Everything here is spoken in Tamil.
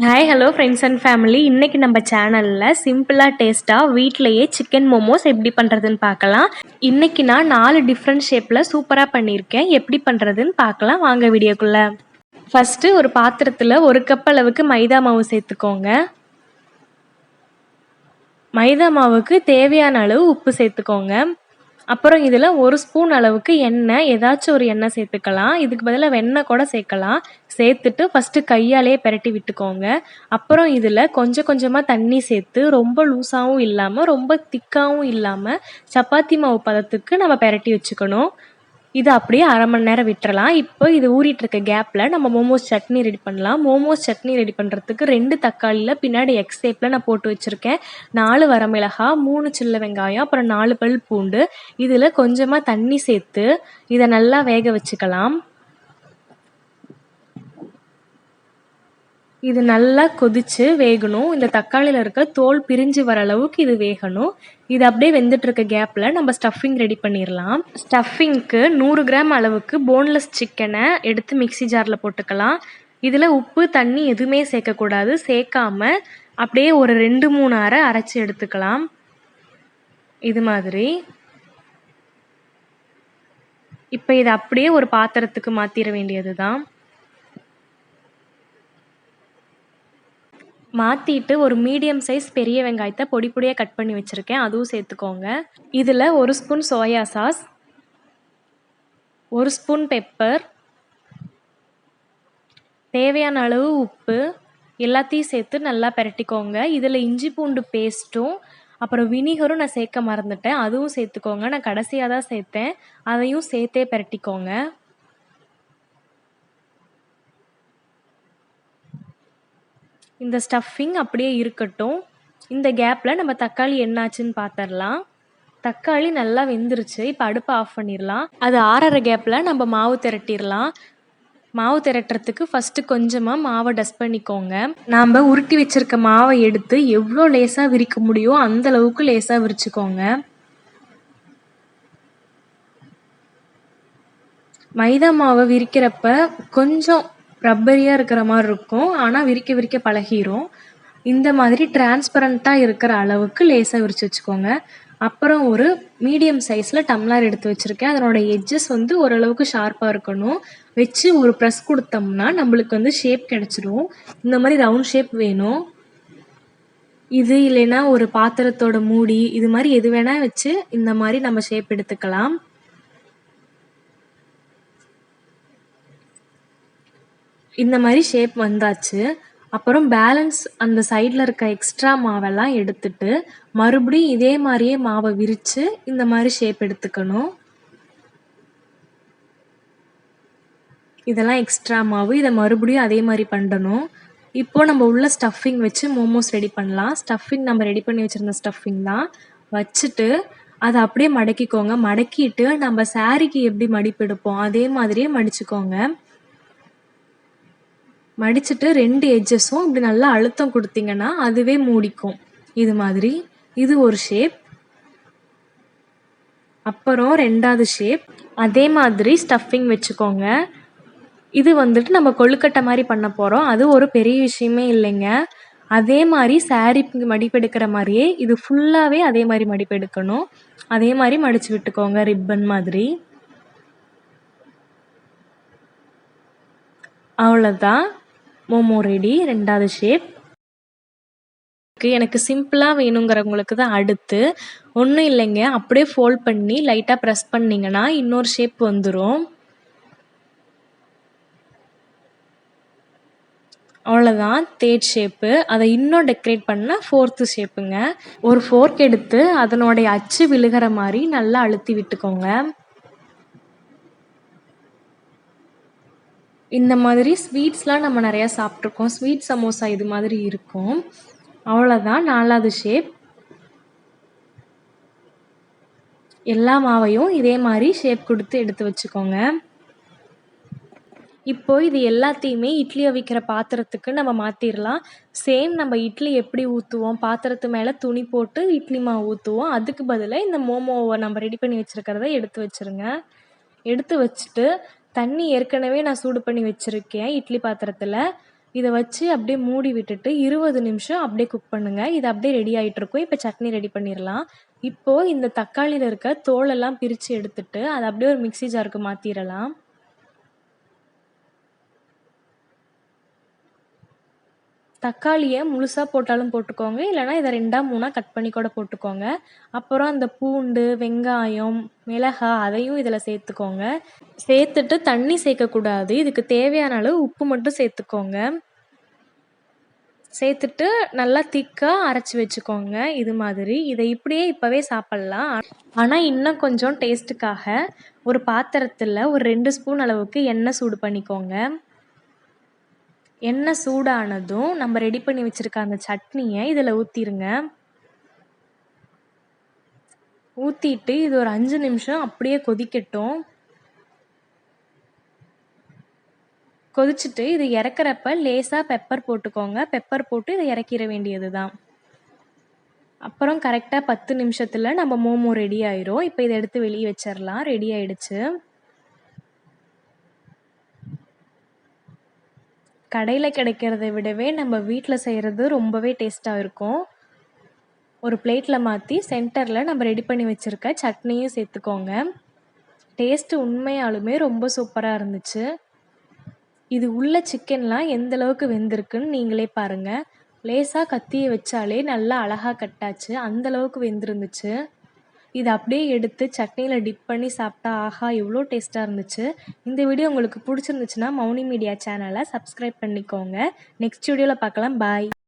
Hi hello friends and family. இன்றைக்கி நம்ம சேனலில் சிம்பிளாக டேஸ்ட்டாக வீட்டிலையே சிக்கன் மோமோஸ் எப்படி பண்ணுறதுன்னு பார்க்கலாம். இன்றைக்கி நான் 4 டிஃப்ரெண்ட் ஷேப்பில் சூப்பராக பண்ணியிருக்கேன். எப்படி பண்ணுறதுன்னு பார்க்கலாம் வாங்க வீடியோக்குள்ளே. ஃபஸ்ட்டு ஒரு பாத்திரத்தில் 1 கப் அளவுக்கு மைதா மாவு சேர்த்துக்கோங்க. மைதா மாவுக்கு தேவையான அளவு உப்பு சேர்த்துக்கோங்க. அப்புறம் இதில் 1 ஸ்பூன் அளவுக்கு எண்ணெய், ஏதாச்சும் ஒரு எண்ணெய் சேர்த்துக்கலாம். இதுக்கு பதிலாக வெண்ணெய் கூட சேர்க்கலாம். சேர்த்துட்டு ஃபஸ்ட்டு கையாலேயே பிரட்டி விட்டுக்கோங்க. அப்புறம் இதில் கொஞ்சம் கொஞ்சமாக தண்ணி சேர்த்து ரொம்ப லூஸாகவும் இல்லாமல் ரொம்ப திக்காகவும் இல்லாமல் சப்பாத்தி மாவு பதத்துக்கு நம்ம பிரட்டி வச்சுக்கணும். இது அப்படியே அரை மணி நேரம் விட்டுறலாம். இப்போ இது ஊறிட்டு இருக்க கேப்பில் நம்ம மோமோஸ் சட்னி ரெடி பண்ணலாம். மோமோஸ் சட்னி ரெடி பண்ணுறதுக்கு 2 தக்காளியில் பின்னாடி எக்ஸ் ஷேப்பில் நான் போட்டு வச்சுருக்கேன். 4 வரமிளகாய், 3 சின்ன வெங்காயம், அப்புறம் 4 பல் பூண்டு. இதில் கொஞ்சமாக தண்ணி சேர்த்து இதை நல்லா வேக வச்சுக்கலாம். இது நல்லா கொதித்து வேகணும். இந்த தக்காளியில் இருக்க தோல் பிரிஞ்சு வர அளவுக்கு இது வேகணும். இது அப்படியே வெந்துட்டுருக்க கேப்பில் நம்ம ஸ்டஃபிங் ரெடி பண்ணிடலாம். ஸ்டஃபிங்க்கு 100 கிராம் அளவுக்கு போன்லெஸ் சிக்கனை எடுத்து மிக்சி ஜாரில் போட்டுக்கலாம். இதில் உப்பு தண்ணி எதுவுமே சேர்க்கக்கூடாது. சேர்க்காம அப்படியே ஒரு 2-3 அரை அரைச்சி எடுத்துக்கலாம். இது மாதிரி. இப்போ இதை அப்படியே ஒரு பாத்திரத்துக்கு மாற்றிட வேண்டியது தான். மாற்றிட்டு ஒரு மீடியம் சைஸ் பெரிய வெங்காயத்தை பொடி பொடியாக கட் பண்ணி வச்சுருக்கேன், அதுவும் சேர்த்துக்கோங்க. இதில் 1 spoon soya sauce, 1 spoon pepper, தேவையான அளவு உப்பு எல்லாத்தையும் சேர்த்து நல்லா பிரட்டிக்கோங்க. இதில் இஞ்சி பூண்டு பேஸ்ட்டும் அப்புறம் வினிகரும் நான் சேர்க்க மறந்துட்டேன், அதுவும் சேர்த்துக்கோங்க. நான் கடைசியாக தான் சேர்த்தேன், அதையும் சேர்த்தே பிரட்டிக்கோங்க. இந்த ஸ்டஃபிங் அப்படியே இருக்கட்டும். இந்த கேப்பில் நம்ம தக்காளி என்னாச்சுன்னு பார்த்துடலாம். தக்காளி நல்லா வெந்துருச்சு. இப்போ அடுப்பை ஆஃப் பண்ணிடலாம். அது ஆறுற கேப்பில் நம்ம மாவு திரட்டிடலாம். மாவு திரட்டுறதுக்கு ஃபஸ்ட்டு கொஞ்சமாக மாவை டஸ்ட் பண்ணிக்கோங்க. நாம் உருட்டி வச்சுருக்க மாவை எடுத்து எவ்வளோ லேசாக விரிக்க முடியுமோ அந்தளவுக்கு லேசாக விரிச்சுக்கோங்க. மைதா மாவை விரிக்கிறப்ப கொஞ்சம் ரப்பரியாக இருக்கிற மாதிரி இருக்கும், ஆனால் விரிக்க விரிக்க பழகிரும். இந்த மாதிரி டிரான்ஸ்பரண்ட்டாக இருக்கிற அளவுக்கு லேசாக விரித்து வச்சுக்கோங்க. அப்புறம் ஒரு மீடியம் சைஸில் டம்ளர் எடுத்து வச்சுருக்கேன். அதனோட எட்ஜஸ் ஓரளவுக்கு ஷார்ப்பாக இருக்கணும். வச்சு ஒரு ப்ரெஸ் கொடுத்தோம்னா நம்மளுக்கு ஷேப் கிடச்சிடும். இந்த மாதிரி ரவுண்ட் ஷேப் வேணும். இது இல்லைன்னா ஒரு பாத்திரத்தோட மூடி, இது மாதிரி எது வேணால் வச்சு இந்த மாதிரி நம்ம ஷேப் எடுத்துக்கலாம். இந்த மாதிரி ஷேப் வந்தாச்சு. அப்புறம் பேலன்ஸ் அந்த சைடில் இருக்க எக்ஸ்ட்ரா மாவெல்லாம் எடுத்துட்டு மறுபடியும் இதே மாதிரியே மாவை விரித்து இந்த மாதிரி ஷேப் எடுத்துக்கணும். இதெல்லாம் எக்ஸ்ட்ரா மாவு, இதை மறுபடியும் அதே மாதிரி பண்ணணும். இப்போ நம்ம உள்ள ஸ்டஃபிங் வச்சு மோமோஸ் ரெடி பண்ணலாம். ஸ்டஃபிங் நம்ம ரெடி பண்ணி வச்சுருந்த ஸ்டஃபிங் தான் வச்சுட்டு அதை அப்படியே மடக்கிக்கோங்க. மடக்கிட்டு நம்ம சாரிக்கு எப்படி மடிப்பு எடுப்போம் அதே மாதிரியே மடிச்சுக்கோங்க. மடிச்சுட்டு 2 எட்ஜஸும் இப்படி நல்லா அழுத்தம் கொடுத்தீங்கன்னா அதுவே மூடிக்கும். இது மாதிரி இது ஒரு ஷேப். அப்புறம் 2வது ஷேப் அதே மாதிரி ஸ்டஃபிங் வச்சுக்கோங்க. இது நம்ம கொழுக்கட்டை மாதிரி பண்ண போகிறோம். அது ஒரு பெரிய விஷயமே இல்லைங்க. அதே மாதிரி சாரீ மடிப்பெடுக்கிற மாதிரியே இது ஃபுல்லாகவே அதே மாதிரி மடிப்பெடுக்கணும். அதே மாதிரி மடித்து விட்டுக்கோங்க ரிப்பன் மாதிரி. அவ்வளோதான், மோமோ ரெடி. 2வது ஷேப். எனக்கு சிம்பிளாக வேணுங்கிறவங்களுக்கு தான் அடுத்து ஒன்றும் இல்லைங்க, அப்படியே ஃபோல்ட் பண்ணி லைட்டாக ப்ரெஸ் பண்ணிங்கன்னா இன்னொரு ஷேப் வந்துடும். அவ்வளோதான், 3rd ஷேப்பு. அதை இன்னும் டெக்கரேட் பண்ண 4th ஷேப்புங்க. ஒரு ஃபோர்க் எடுத்து அதனுடைய அச்சு விழுகிற மாதிரி நல்லா அழுத்தி விட்டுக்கோங்க. இந்த மாதிரி ஸ்வீட்ஸ்லாம் நம்ம நிறையா சாப்பிட்ருக்கோம். ஸ்வீட் சமோசா இது மாதிரி இருக்கும். அவ்வளோதான், 4வது ஷேப். எல்லா மாவையும் இதே மாதிரி ஷேப் கொடுத்து எடுத்து வச்சுக்கோங்க. இப்போ இது எல்லாத்தையுமே இட்லி அவிக்கிற பாத்திரத்துக்கு நம்ம மாற்றிடலாம். சேம் நம்ம இட்லி எப்படி ஊற்றுவோம், பாத்திரத்து மேலே துணி போட்டு இட்லி மாவு ஊற்றுவோம், அதுக்கு பதிலாக இந்த மோமோவை நம்ம ரெடி பண்ணி வச்சுருக்கிறத எடுத்து வச்சுருங்க. எடுத்து வச்சுட்டு தண்ணி ஏற்கனவே நான் சூடு பண்ணி வச்சுருக்கேன் இட்லி பாத்திரத்தில். இதை வச்சு அப்படியே மூடி விட்டுட்டு 20 நிமிஷம் அப்படியே குக் பண்ணுங்கள். இது அப்படியே ரெடி ஆகிட்டு இருக்கும். இப்போ சட்னி ரெடி பண்ணிடலாம். இப்போது இந்த தக்காளியில் இருக்க தோலெல்லாம் பிரித்து எடுத்துட்டு அதை அப்படியே ஒரு மிக்ஸி ஜாருக்கு மாற்றிடலாம். தக்காளியை முழுசாக போட்டாலும் போட்டுக்கோங்க, இல்லைனா இதை 2ஆ 3ஆ கட் பண்ணி கூட போட்டுக்கோங்க. அப்புறம் அந்த பூண்டு, வெங்காயம், மிளகாய் அதையும் இதில் சேர்த்துக்கோங்க. சேர்த்துட்டு தண்ணி சேர்க்கக்கூடாது. இதுக்கு தேவையான அளவு உப்பு மட்டும் சேர்த்துக்கோங்க. சேர்த்துட்டு நல்லா திக்காக அரைச்சி வச்சுக்கோங்க. இது மாதிரி இதை இப்படியே இப்போவே சாப்பிட்லாம். ஆனால் இன்னும் கொஞ்சம் டேஸ்ட்டுக்காக ஒரு பாத்திரத்தில் ஒரு 2 ஸ்பூன் அளவுக்கு எண்ணெய் சூடு பண்ணிக்கோங்க. எண்ணெய் சூடானதும் நம்ம ரெடி பண்ணி வச்சுருக்க அந்த சட்னியை இதில் ஊற்றிடுங்க. ஊற்றிட்டு இது ஒரு 5 நிமிஷம் அப்படியே கொதிக்கட்டும். கொதிச்சுட்டு இது இறக்குறப்ப லேசாக பெப்பர் போட்டுக்கோங்க. பெப்பர் போட்டு இதை இறக்கிற வேண்டியது தான். அப்புறம் கரெக்டாக 10 நிமிஷத்தில் நம்ம மோமோ ரெடி ஆயிரும். இப்போ இதை எடுத்து வெளியே வச்சிடலாம். ரெடி ஆயிடுச்சு. கடையில் கிடைக்கிறத விடவே நம்ம வீட்டில் செய்கிறது ரொம்பவே டேஸ்ட்டாக இருக்கும். ஒரு பிளேட்டில் மாற்றி சென்டரில் நம்ம ரெடி பண்ணி வச்சுருக்க சட்னியும் சேர்த்துக்கோங்க. டேஸ்ட்டு உண்மையாலுமே ரொம்ப சூப்பராக இருந்துச்சு. இது உள்ள சிக்கன்லாம் எந்த அளவுக்கு வெந்திருக்குன்னு நீங்களே பாருங்கள். லேசாக கத்தியை வச்சாலே நல்லா அழகாக கட்டாச்சு. அந்தளவுக்கு வெந்திருந்துச்சு. இதை அப்படியே எடுத்து சட்னியில் டிப் பண்ணி சாப்பிட்டா ஆஹா எவ்வளோ டேஸ்ட்டாக இருந்துச்சு. இந்த வீடியோ உங்களுக்கு பிடிச்சிருந்துச்சுன்னா மௌனி மீடியா சேனலை சப்ஸ்கிரைப் பண்ணிக்கோங்க. நெக்ஸ்ட் வீடியோவில் பார்க்கலாம். பாய்.